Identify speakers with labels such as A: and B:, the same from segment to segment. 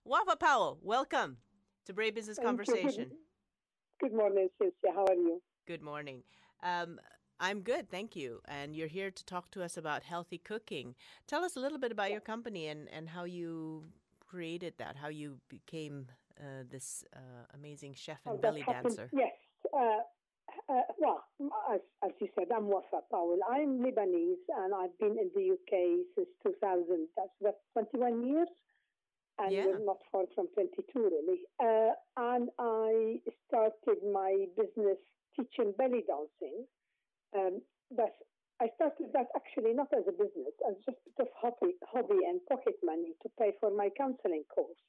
A: Wafaa Powell, welcome to Brave Business
B: Thank you.
A: Conversation.
B: Good morning, Cynthia. How are you?
A: Good morning. I'm good, thank you. And you're here to talk to us about healthy cooking. Tell us a little bit about your company and how you created that, how you became this amazing chef and belly dancer.
B: Yes. Well, as you said, I'm Wafaa Powell. I'm Lebanese, and I've been in the UK since 2000. That's 21 years. And we're not far from 22, really. And I started my business teaching belly dancing. I started that actually not as a business, as just a bit of hobby and pocket money to pay for my counseling course.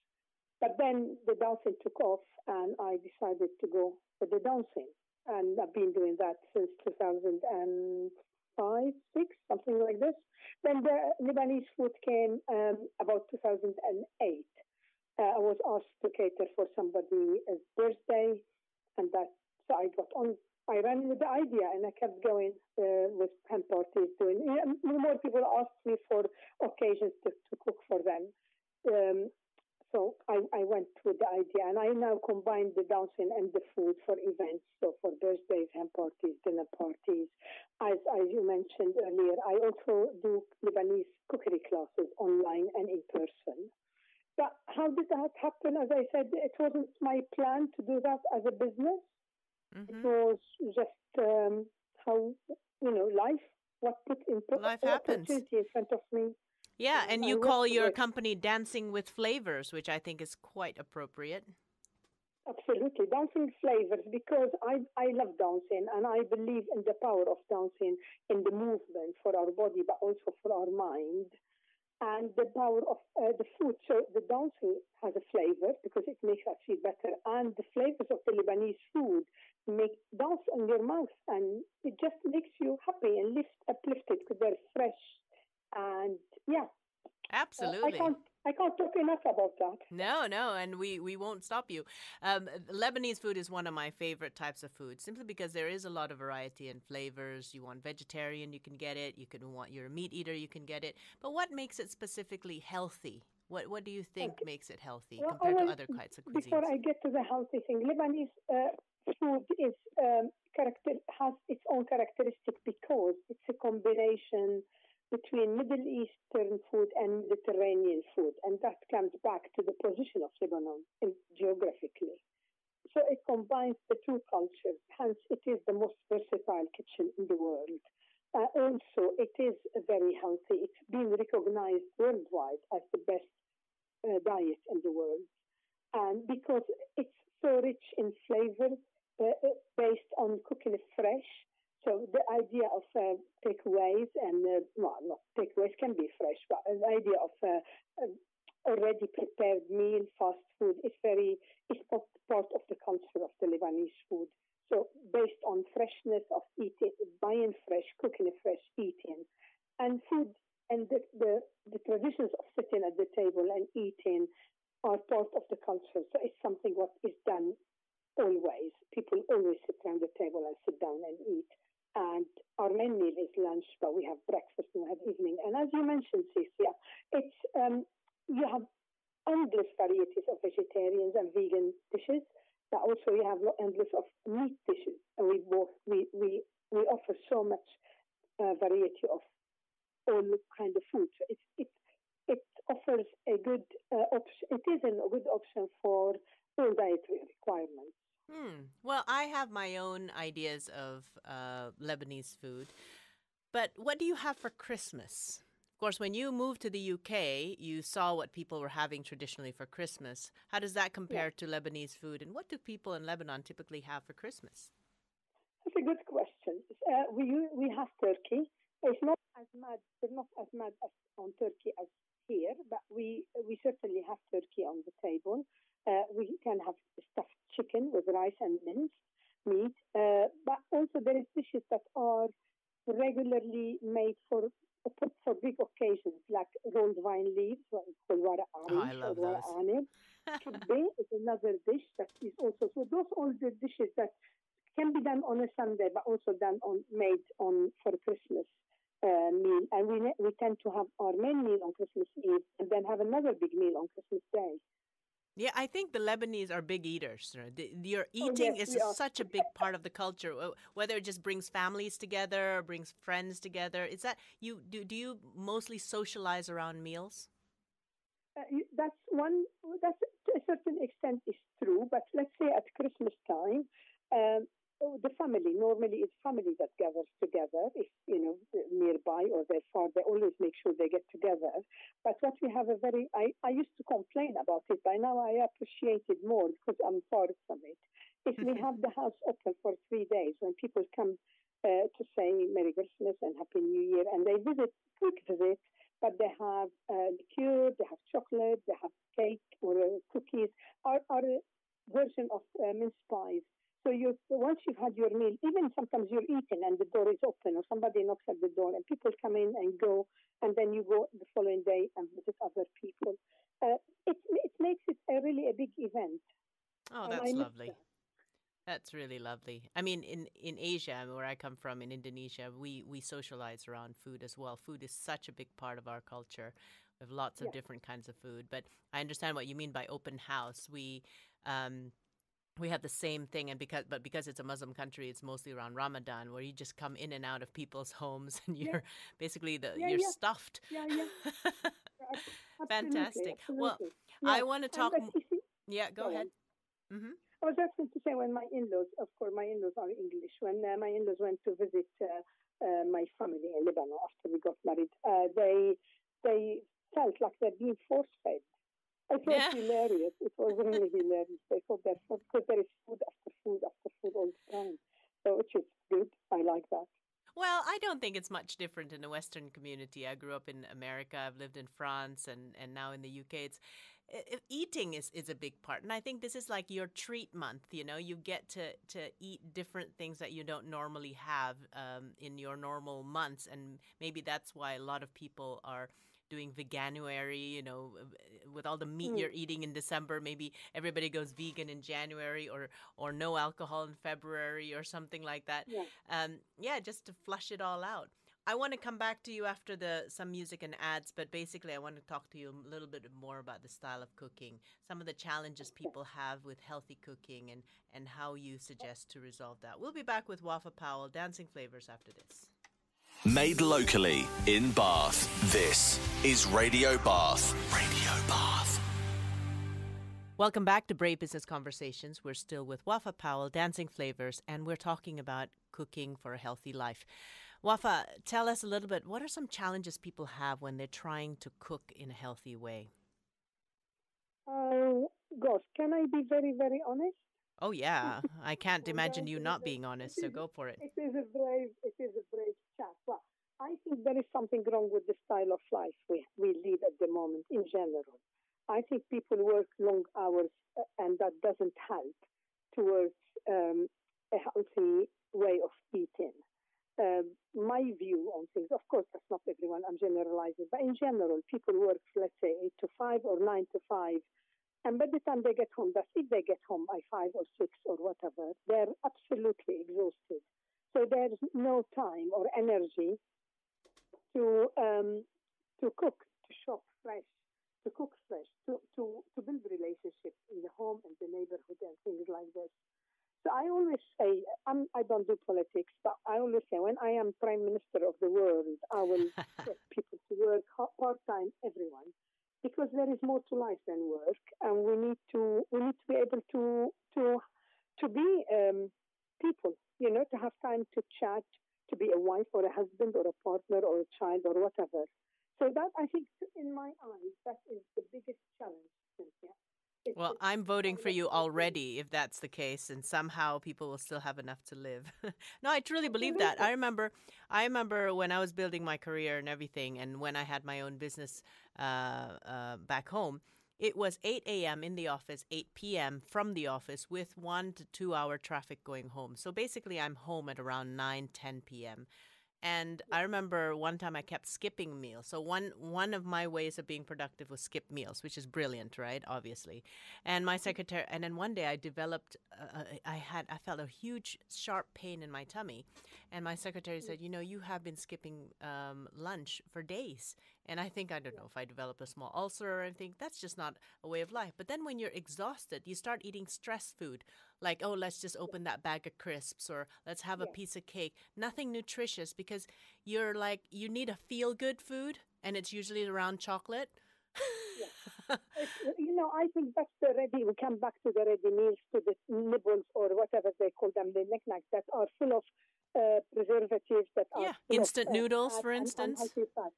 B: But then the dancing took off, and I decided to go for the dancing. And I've been doing that since 2005, 6, something like this. Then the Lebanese Food came about 2008. I was asked to cater for somebody's birthday, and so I got on. I ran with the idea, and I kept going with hen parties. More people asked me for occasions to cook for them. So I went with the idea, and I now combine the dancing and the food for events. So for birthdays, hen parties, dinner parties. As you mentioned earlier, I also do Lebanese cookery classes online and in person. But how did that happen? As I said, it wasn't my plan to do that as a business. Mm-hmm. It was just how,
A: life happens.
B: Opportunity in front of me.
A: Yeah, and you call your company Dancing with Flavors, which I think is quite appropriate.
B: Absolutely. Dancing Flavors, because I love dancing, and I believe in the power of dancing in the movement for our body, but also for our mind. And the power of the food. So the dancing has a flavor because it makes us feel better. And the flavors of the Lebanese food make dance in your mouth. And it just makes you happy and uplifted because they're fresh. And yeah.
A: Absolutely.
B: I can't talk enough about that.
A: No, and we won't stop you. Lebanese food is one of my favorite types of food, simply because there is a lot of variety in flavors. You want vegetarian, you can get it. You're a meat eater, you can get it. But what makes it specifically healthy? What do you think makes it healthy compared to other kinds of cuisines?
B: Before I get to the healthy thing, Lebanese food is has its own characteristic because it's a combination between Middle Eastern food and Mediterranean food, and that comes back to the position of Lebanon geographically. So it combines the two cultures, hence it is the most versatile kitchen in the world. Also, it is very healthy. It's been recognized worldwide as the best diet in the world. And because it's so rich in flavor, based on cooking it fresh. So the idea of takeaways takeaways can be fresh, but the idea of already prepared meal, fast food, is part of the culture of the Lebanese food. So based on freshness of eating, buying fresh, cooking fresh, eating, and food, and the traditions of sitting at the table and eating are part of the culture. So it's something what is done always. People always sit around the table and sit down and eat. And our main meal is lunch, but we have breakfast and we have evening. And as you mentioned, Cecilia, it's you have endless varieties of vegetarians and vegan dishes, but also you have endless of meat dishes. And we offer so much variety of all kind of food. So it offers a good option. It is a good option for all dietary requirements.
A: Well, I have my own ideas of Lebanese food, but what do you have for Christmas? Of course, when you moved to the UK, you saw what people were having traditionally for Christmas. How does that compare to Lebanese food, and what do people in Lebanon typically have for Christmas?
B: That's a good question. We have turkey. It's not as mad. They're not as mad on turkey as here, but we certainly have turkey on the table. We can have stuffed chicken with rice and minced meat. But also there is dishes that are regularly made for big occasions, like rolled vine leaves, what we call wara arish.
A: I love those.
B: Kibbeh is another dish that is also. So those are the dishes that can be done on a Sunday, but also made for Christmas meal. And we tend to have our main meal on Christmas Eve and then have another big meal on Christmas Day.
A: Yeah, I think the Lebanese are big eaters. Right? Your
B: Oh, yes,
A: eating is
B: we are.
A: such a big part of the culture. Whether it just brings families together or brings friends together. Is that you do? Do you mostly socialize around meals?
B: That's one. That's to a certain extent is true. But let's say at Christmas time, um, the family normally it's family that gathers together. If nearby or they're far, they always make sure they get together. But what we have a very, I used to complain about it. By now I appreciate it more because I'm far from it. If we have the house open for 3 days, when people come to say Merry Christmas and Happy New Year, and they visit, quick visit, but they have liqueur, they have chocolate, they have cake or cookies, or a version of mince pies. So once you've had your meal, even sometimes you're eating and the door is open or somebody knocks at the door and people come in and go, and then you go the following day and visit other people. It makes it really a big event,
A: Oh,
B: and I
A: that's
B: miss
A: lovely.
B: that.
A: That's really lovely. I mean, in Asia, where I come from, in Indonesia, we socialize around food as well. Food is such a big part of our culture. We have lots of
B: Yeah,
A: different kinds of food. But I understand what you mean by open house. Um, we have the same thing, and because it's a Muslim country, it's mostly around Ramadan, where you just come in and out of people's homes, and
B: yeah,
A: you're basically
B: yeah,
A: you're
B: yeah,
A: stuffed.
B: yeah, yeah. Absolutely,
A: Fantastic. Well,
B: absolutely.
A: I
B: Yeah,
A: want to
B: and
A: talk.
B: but you see,
A: Yeah, go
B: go
A: ahead.
B: on.
A: Mm-hmm.
B: I was just going to say when my in-laws, of course, my in-laws are English. When my in-laws went to visit my family in Lebanon after we got married, they felt like they're being force-fed. It was
A: Yeah.
B: hilarious. It was really hilarious. They thought that because there is food after food after food all the time, so which is good. I like that.
A: Well, I don't think it's much different in the Western community. I grew up in America. I've lived in France and now in the UK. Eating is a big part, and I think this is like your treat month. You know, you get to eat different things that you don't normally have in your normal months, and maybe that's why a lot of people are doing veganuary. You know, with all the meat
B: Mm,
A: you're eating in December, maybe everybody goes vegan in January or no alcohol in February or something like that.
B: yeah.
A: Yeah, just to flush it all out. I want to come back to you after the some music and ads, but basically I want to talk to you a little bit more about the style of cooking, some of the challenges
B: Okay.
A: people have with healthy cooking, and how you suggest to resolve that. We'll be back with Wafaa Powell, Dancing Flavors, after this.
C: Made locally in Bath. This is Radio Bath. Radio Bath.
A: Welcome back to Brave Business Conversations. We're still with Wafaa Powell, Dancing Flavors, and we're talking about cooking for a healthy life. Wafa, tell us a little bit, what are some challenges people have when they're trying to cook in a healthy way?
B: Gosh, can I be very, very honest?
A: Oh, yeah. I can't
B: I'm
A: imagine
B: going
A: you
B: to be
A: not being honest, so go for it.
B: it is a brave chat. Well, I think there is something wrong with the style of life we lead at the moment in general. I think people work long hours and that doesn't help towards a healthy way of eating. My view on things, of course, that's not everyone, I'm generalizing, but in general, people work, let's say, 8 to 5 or 9 to 5. And by the time they get home, that's if they get home by 5 or 6 or whatever, they're absolutely exhausted. So there's no time or energy to cook, to shop fresh, to cook fresh, to build relationships in the home and the neighborhood and things like this. So I always say, I don't do politics, but I always say when I am Prime Minister of the world, I will get people to work part-time, everyone, because there is more to life than work, and we need to be able to be people, to have time to chat, to be a wife or a husband or a partner or a child or whatever. So that, I think, in my eyes, that is the biggest challenge, Cynthia. It's
A: Well,
B: the
A: I'm voting
B: style
A: for
B: of
A: you
B: life we lead.
A: already if that's the case, and somehow people will still have enough to live. No, I truly believe that.
B: Absolutely.
A: I remember when I was building my career and everything, and when I had my own business back home, it was 8 a.m. in the office, 8 p.m. from the office, with 1 to 2 hour traffic going home. So basically, I'm home at around 9, 10 p.m. And I remember one time I kept skipping meals. So one of my ways of being productive was skip meals, which is brilliant, right? Obviously. And my secretary, and then one day I developed, I felt a huge sharp pain in my tummy, and my secretary said, you have been skipping lunch for days, And I think, I don't know, if I develop a small ulcer or anything, that's just not a way of life. But then when you're exhausted, you start eating stress food, like, oh, let's just open that bag of crisps, or let's have a piece of cake. Nothing nutritious, because you're like, you need a feel-good food, and it's usually around chocolate.
B: I think that's we come back to the ready meals, to the nibbles or whatever they call them, the knickknacks that are full of preservatives, that are full
A: instant
B: of,
A: noodles, for
B: and
A: instance.
B: unhealthy fat.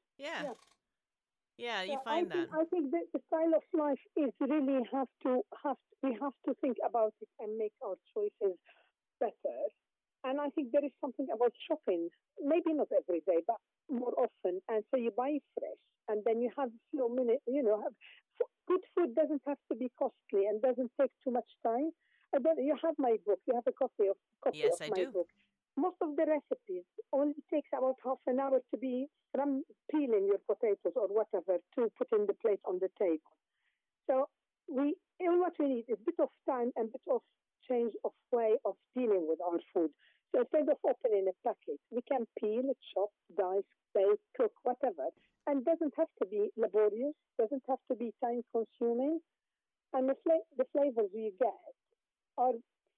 A: Yeah, you
B: So
A: find that.
B: I think that the style of life is really we have to think about it and make our choices better. And I think there is something about shopping, maybe not every day, but more often. And so you buy fresh, and then you have few minutes. Good food doesn't have to be costly and doesn't take too much time. And then you have my book. You have a copy of
A: Yes, I
B: my
A: do.
B: book. Most of the recipes only takes about half an hour to be from peeling your potatoes or whatever to put in the plate on the table. So what we need is a bit of time and a bit of change of way of dealing with our food. So instead of opening a packet, we can peel, chop, dice, bake, cook, whatever. And doesn't have to be laborious, doesn't have to be time consuming. And the flavors you get are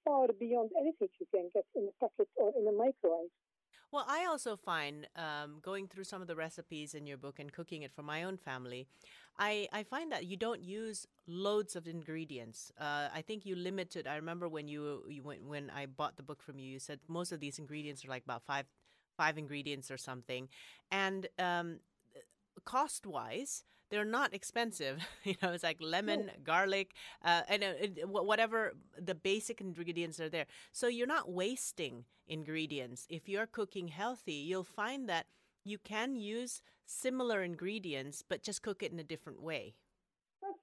B: far beyond anything you can get in a packet or in a microwave.
A: Well, I also find going through some of the recipes in your book and cooking it for my own family, I find that you don't use loads of ingredients. I think you limited. I remember when when I bought the book from you, you said most of these ingredients are like about five ingredients or something, and cost-wise, they're not expensive. It's like lemon, garlic, and whatever the basic ingredients are there. So you're not wasting ingredients. If you're cooking healthy, you'll find that you can use similar ingredients, but just cook it in a different way.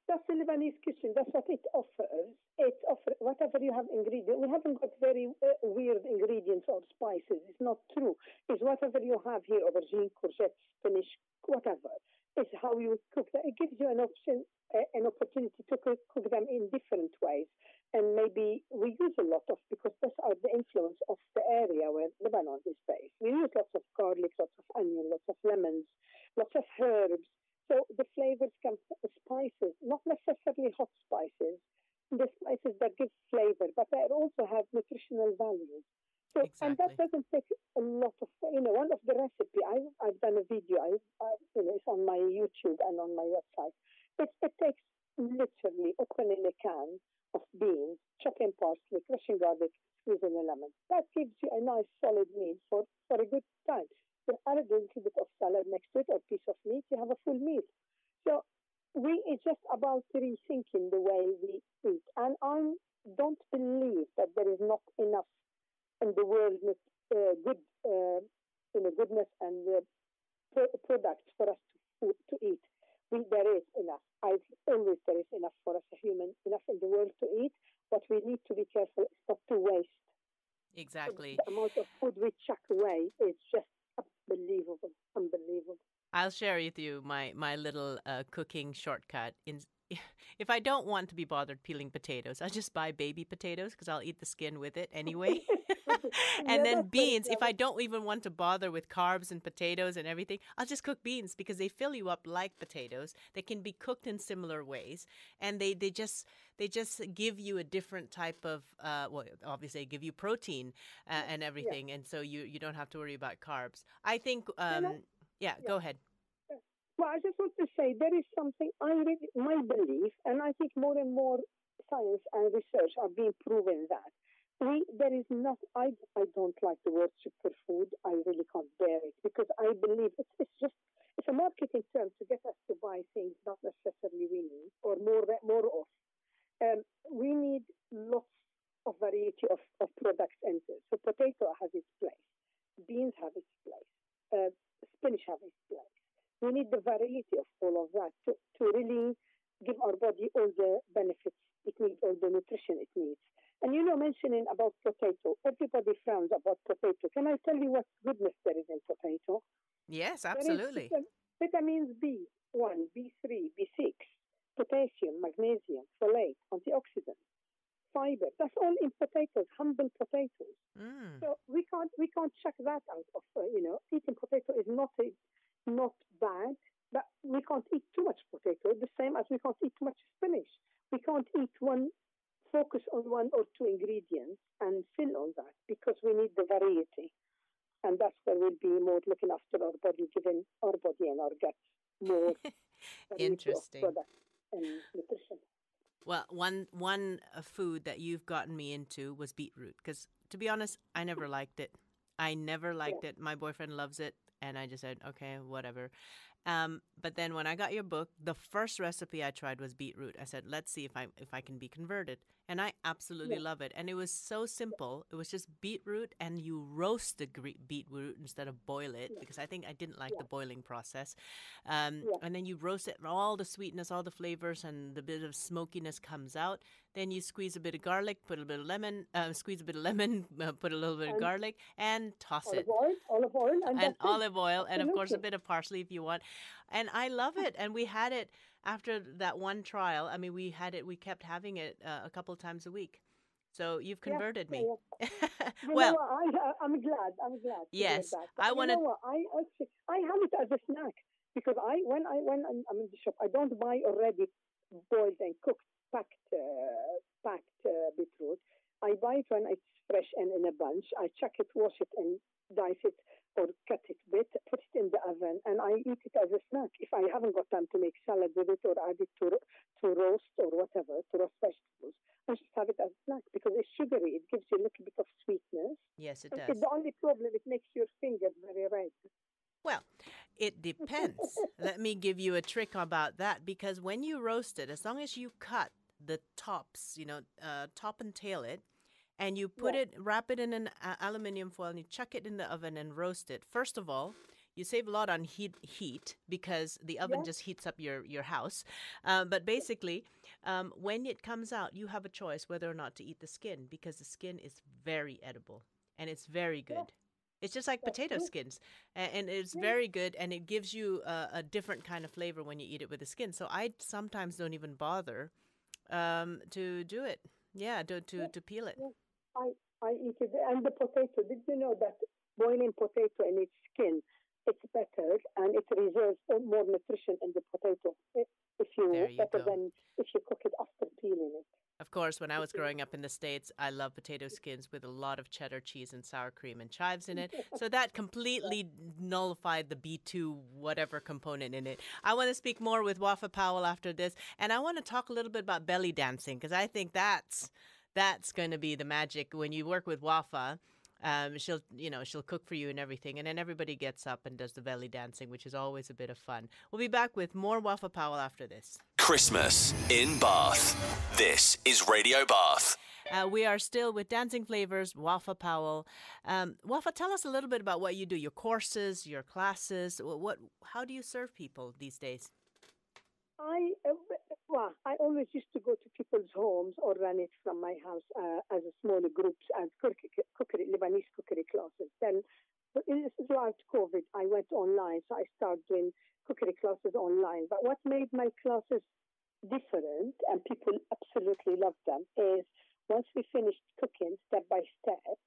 B: That's the Lebanese kitchen. That's what it offers. It offers whatever you have ingredients. We haven't got very weird ingredients or spices. It's not true. It's whatever you have here: aubergine, courgette, spinach, whatever. It's how you cook that. It gives you an option, an opportunity to cook them in different ways. And maybe we use a lot of, because those are the influence of the area where Lebanon is based. We use lots of garlic, lots of onion, lots of lemons, lots of herbs. So the flavors come from spices, not necessarily hot spices, the spices that give flavor, but they also have nutritional values. So,
A: Exactly.
B: And that doesn't take a lot of, one of the recipe, I've done a video, it's on my YouTube and on my website. It takes literally opening a can of beans, chopping parsley, crushing garlic, squeezing a lemon. That gives you a nice solid meal for a good time. You add a little bit of salad next to it or piece of meat, you have a full meal. So it's just about rethinking the way we eat. And I don't believe that there is not enough in the world with goodness and products for us to eat. There is enough. There is enough for us, a human, enough in the world to eat. What we need to be careful is not to waste.
A: Exactly.
B: The amount of food we chuck away is just unbelievable.
A: I'll share with you my little cooking shortcut. If I don't want to be bothered peeling potatoes, I just buy baby potatoes because I'll eat the skin with it anyway. And then beans, if I don't even want to bother with carbs and potatoes and everything, I'll just cook beans because they fill you up like potatoes. They can be cooked in similar ways, and they just give you a different type of obviously they give you protein and everything, and so you don't have to worry about carbs. I think go ahead.
B: Well, I just want to say there is something my belief, and I think more and more science and research are being proven that there is not. I don't like the word superfood. I really can't bear it because I believe it's a marketing term to get us to buy things not necessarily we need or more of. We need lots of variety of products entered. So potato has its place, beans have its place, spinach have its place. We need the variety of all of that to really give our body all the benefits it needs, all the nutrition it needs. And mentioning about potato, everybody frowns about potato. Can I tell you what goodness there is in potato?
A: Yes, absolutely.
B: There is vitamins B1, B3, B6, potassium, magnesium, folate, antioxidants, fiber. That's all in potatoes, humble potatoes. So we can't chuck that out of eating potato is not bad, but eat one, focus on one or two ingredients and fill on that because we need the variety. And that's where we'll be more looking after our body, giving our body and our guts more variety of
A: Interesting.
B: products and nutrition.
A: Well, one food that you've gotten me into was beetroot because, to be honest, I never liked it. I never liked it. My boyfriend loves it, and I just said, okay, whatever. But then when I got your book, the first recipe I tried was beetroot. I said, let's see if I can be converted. And I absolutely love it. And it was so simple. It was just beetroot, and you roast the beetroot instead of boil it because I think I didn't like the boiling process. And then you roast it, all the sweetness, all the flavors, and the bit of smokiness comes out. Then you squeeze a bit of garlic, put a bit of lemon, squeeze a bit of lemon, put a little bit of garlic, and toss it.
B: Olive oil,
A: and olive oil, and of course a bit of parsley if you want. And I love it. And we had it after that one trial. I mean, we kept having it a couple of times a week. So you've converted me.
B: Well, I'm glad.
A: Yes,
B: I want to. I have it as a snack because when I'm in the shop, I don't buy already boiled and cooked packed beetroot. I buy it when it's fresh and in a bunch. I chuck it, wash it, and dice it or cut it a bit, put it in the oven, and I eat it as a snack. If I haven't got time to make salad with it or add it to roast or whatever, to roast vegetables, I just have it as a snack because it's sugary. It gives you a little bit of sweetness.
A: Yes, it does.
B: The only problem, it makes your fingers very red.
A: Well, it depends. Let me give you a trick about that because when you roast it, as long as you cut the tops, top and tail it, and you wrap it in an aluminum foil and you chuck it in the oven and roast it. First of all, you save a lot on heat because the oven just heats up your house. But basically, when it comes out, you have a choice whether or not to eat the skin because the skin is very edible and it's very good. Yeah. It's just like potato skins, and it's very good, and it gives you a different kind of flavor when you eat it with the skin. So I sometimes don't even bother to do it. Yeah, to peel it.
B: Yeah. I eat it. And the potato, did you know that boiling potato in its skin, it's better and it reserves more nutrition in the potato than if you cook it after peeling it.
A: Of course, when I was growing up in the States, I love potato skins with a lot of cheddar cheese and sour cream and chives in it. So that completely nullified the B2 whatever component in it. I want to speak more with Wafaa Powell after this. And I want to talk a little bit about belly dancing because I think that's going to be the magic when you work with Wafaa. She'll cook for you and everything, and then everybody gets up and does the belly dancing, which is always a bit of fun. We'll be back with more Wafaa Powell after this.
C: Christmas in Bath. This is Radio Bath.
A: We are still with Dancing Flavours, Wafaa Powell. Wafaa, tell us a little bit about what you do, your courses, your classes. How do you serve people these days?
B: I always used to go to people's homes or run it from my house as a smaller groups as Lebanese cookery classes. Then throughout COVID, I went online, so I started doing cookery classes online. But what made my classes different, and people absolutely loved them, is once we finished cooking step by step,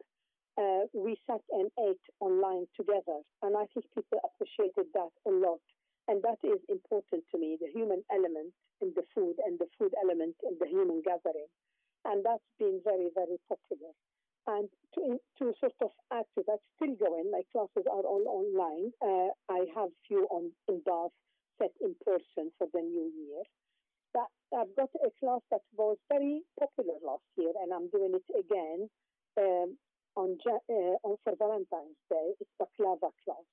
B: we sat and ate online together. And I think people appreciated that a lot. And that is important to me, the human element in the food and the food element in the human gathering. And that's been very, very popular. And to sort of add to that, still going, my classes are all online. I have few in Bath set in person for the new year. But I've got a class that was very popular last year, and I'm doing it again for Valentine's Day. It's baklava class.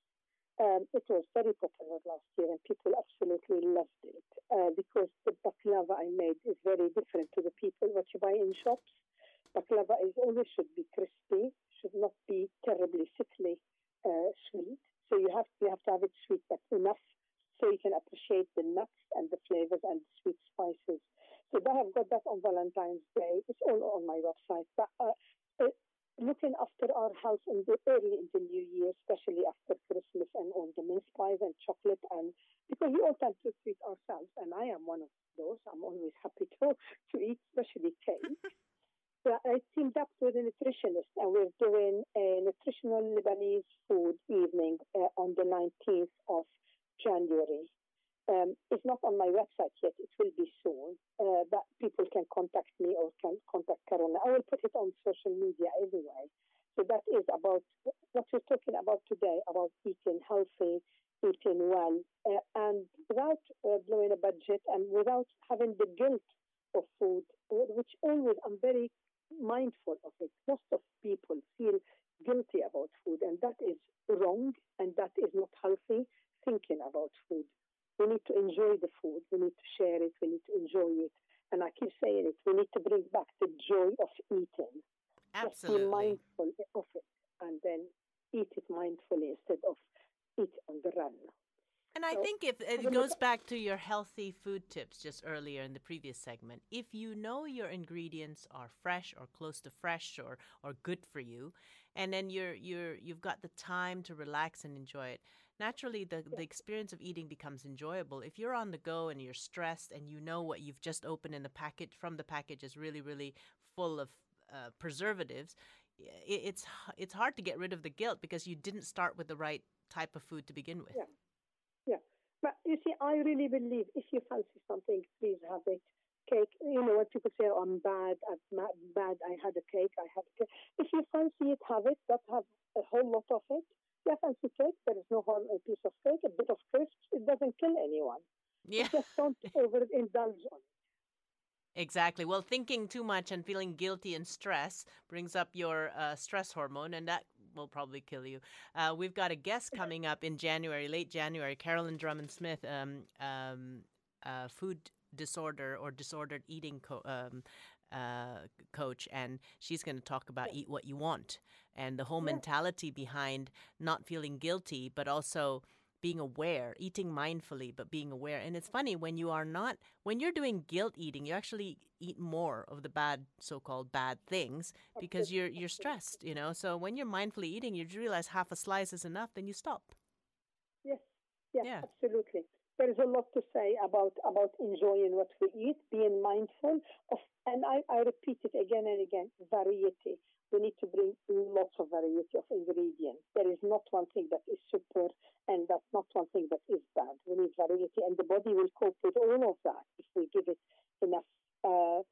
B: It was very popular last year, and people absolutely loved it because the baklava I made is very different to the people what you buy in shops. Baklava always should be crispy, should not be terribly sickly sweet. So you have to have it sweet, but enough so you can appreciate the nuts and the flavors and the sweet spices. So I have got that on Valentine's Day. It's all on my website. But looking after our house early in the new year, especially after Christmas and all the mince pies and chocolate, and because we all tend to treat ourselves, and I am one of those. I'm always happy to eat, especially cake. So I teamed up with a nutritionist, and we're doing a nutritional Lebanese food evening on the 19th of January. It's not on my website yet. It will be soon. But people can contact me or can contact Carolina. I will put it on social media anyway. So that is about what we're talking about today, about eating healthy, eating well, and without blowing a budget and without having the guilt of food, which always I'm very mindful of it. Most of people feel guilty about food, and that is wrong, and that is not healthy thinking about food. We need to enjoy the food. We need to share it. We need to enjoy it. And I keep saying it. We need to bring back the joy of eating.
A: Absolutely.
B: Just be mindful of it, and then eat it mindfully instead of eat on the run.
A: And I think if it goes back to your healthy food tips just earlier in the previous segment, if you know your ingredients are fresh or close to fresh or good for you, and then you've got the time to relax and enjoy it, naturally the experience of eating becomes enjoyable. If you're on the go and you're stressed and you know what you've just opened in the package from the package is really, really full of preservatives, it's hard to get rid of the guilt because you didn't start with the right type of food to begin with.
B: Yeah. Yeah, but you see, I really believe if you fancy something, please have it. Cake, you know, when people say, oh, I'm bad, I had a cake, I had a cake. If you fancy it, have it, but have a whole lot of it. If you fancy cake, there is no harm in a piece of cake, a bit of crisps, it doesn't kill anyone.
A: Yeah.
B: You just don't overindulge on it.
A: Exactly. Well, thinking too much and feeling guilty and stress brings up your stress hormone, and that will probably kill you. We've got a guest coming up in January, late January, Carolyn Drummond-Smith, food disorder or disordered eating coach, and she's going to talk about eat what you want and the whole mentality behind not feeling guilty, but also being aware, eating mindfully, but being aware. And it's funny, when you're doing guilt eating, you actually eat more of the so-called bad things because you're stressed, you know. So when you're mindfully eating, you realize half a slice is enough, then you stop.
B: Yes, yeah, absolutely. There is a lot to say about enjoying what we eat, being mindful of, and I repeat it again and again, variety. We need to bring lots of variety of ingredients. There is not one thing that is super, and that's not one thing that is bad. We need variety, and the body will cope with all of that if we give it enough. So,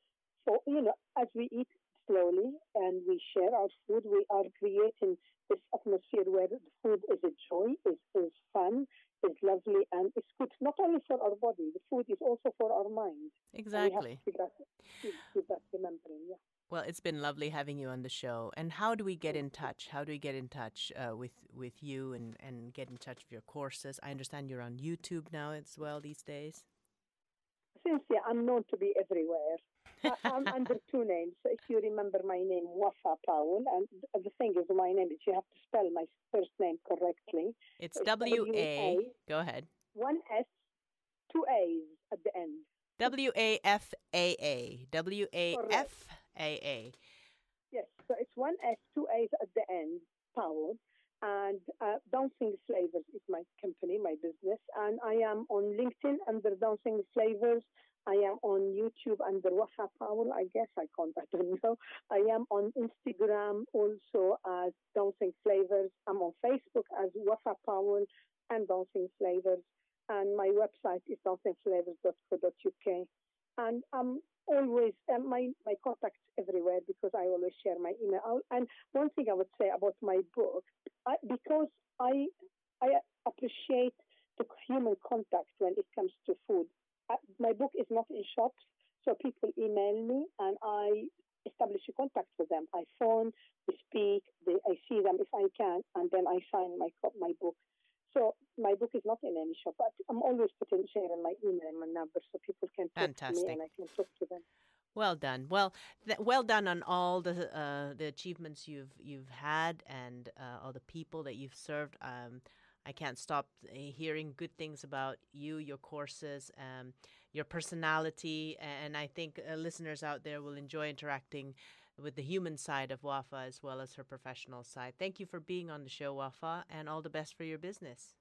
B: you know, as we eat slowly and we share our food, we are creating this atmosphere where the food is a joy, is fun, is lovely, and it's good not only for our body. The food is also for our mind.
A: Exactly.
B: We have to keep that remembering. Yeah.
A: Well, it's been lovely having you on the show. And how do we get in touch? How do we get in touch with you and get in touch with your courses? I understand you're on YouTube now as well these days.
B: Since I'm known to be everywhere. I'm under two names. So if you remember my name, Wafaa Powell, and the thing is, my name is you have to spell my first name correctly.
A: It's W-A. Go ahead.
B: One S, two A's at the end.
A: W-A-F-A-A. W-A-F-A-A.
B: Yes, so it's one S, two A's at the end, Powell. And Dancing Flavours is my company, my business. And I am on LinkedIn under Dancing Flavours. I am on YouTube under Wafaa Powell, I don't know. I am on Instagram also as Dancing Flavours. I'm on Facebook as Wafaa Powell and Dancing Flavours. And my website is dancingflavors.co.uk. And I'm always, my contacts everywhere because I always share my email. And one thing I would say about my book, because I appreciate the human contact when it comes to food. My book is not in shops, so people email me and I establish a contact with them. I phone, we speak, I see them if I can, and then I sign my book. So my book is not in any shop, but I'm always sharing my email and my number so people can talk to me and I can talk to them.
A: Well done. Well, well done on all the achievements you've had and all the people that you've served. I can't stop hearing good things about you, your courses, your personality, and I think listeners out there will enjoy interacting with the human side of Wafaa as well as her professional side. Thank you for being on the show, Wafaa, and all the best for your business.